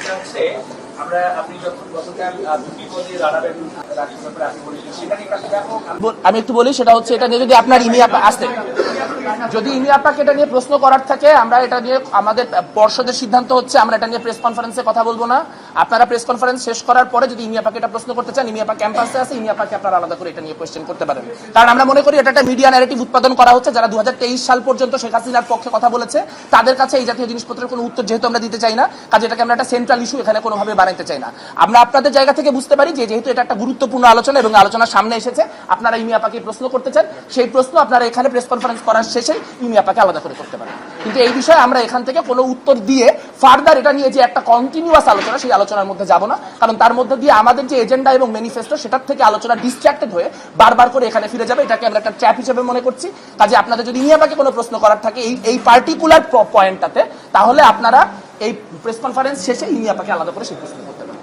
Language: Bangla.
সেটা হচ্ছে আমরা আপনি যখন গতকাল বিপদে দাঁড়াবেন রাষ্ট্র ব্যাপারে আপনি বলেছেন সেটা নিয়ে একটা ব্যাপক আমি একটু বলি, সেটা হচ্ছে এটা নিয়ে যদি আপনার ইমি আপা আসতে যদি ইমি আপাকে এটা নিয়ে প্রশ্ন করার থাকে, আমরা এটা নিয়ে আমাদের পর্ষদের সিদ্ধান্ত হচ্ছে আমরা এটা নিয়ে প্রেস কনফারেন্সে কথা বলবো না। আপনারা প্রেস কনফারেন্স শেষ করার পরে যদি ইমি আপাকে এটা প্রশ্ন করতে চান, ইমি আপা ক্যাম্পাসে আছে, ইমি আপাকে আপনারা আলাদা করে এটা নিয়ে কোয়েশ্চেন করতে পারেন। কারণ আমরা মনে করি এটা একটা মিডিয়া ন্যারেটিভ উৎপাদন করা হচ্ছে, যারা 2023 সাল পর্যন্ত শেখ হাসিনার পক্ষে কথা বলেছে তাদের কাছে এই জাতীয় জিনিসপত্রের কোনো উত্তর যেহেতু আমরা দিতে চাই না, কাজে এটাকে আমরা একটা সেন্ট্রাল ইস্যু এখানে কোনোভাবে বানাইতে চাই না। আমরা আপনাদের জায়গা থেকে বুঝতে পারি যে যেহেতু এটা একটা গুরুত্বপূর্ণ আলোচনা এবং আলোচনার সামনে এসেছে, আপনারা ইমি আপাকে প্রশ্ন করতে চান, সেই প্রশ্ন আপনারা এখানে প্রেস কনফারেন্স করার শেষে ইমি আপাকে আলাদা করে করতে পারেন। কিন্তু এই বিষয়ে আমরা এখান থেকে কোনো উত্তর দিয়ে ফার্দার এটা নিয়ে যে একটা কন্টিনিউয়াস আলোচনা, সেই আলোচনার মধ্যে যাব না। কারণ তার মধ্যে দিয়ে আমাদের যে এজেন্ডা এবং ম্যানিফেস্টো সেটার থেকে আলোচনা ডিস্ট্রাক্টেড হয়ে বারবার করে এখানে ফিরে যাবে। এটাকে আমরা একটা ট্র্যাপ হিসেবে মনে করছি। কাজে আপনাদের যদি ইমি আপাকে কোনো প্রশ্ন করার থাকে এই পার্টিকুলার পয়েন্টটাতে, তাহলে আপনারা এই প্রেস কনফারেন্স শেষে ইমি আপাকে আলাদা করে সেই প্রশ্ন করতে পারেন।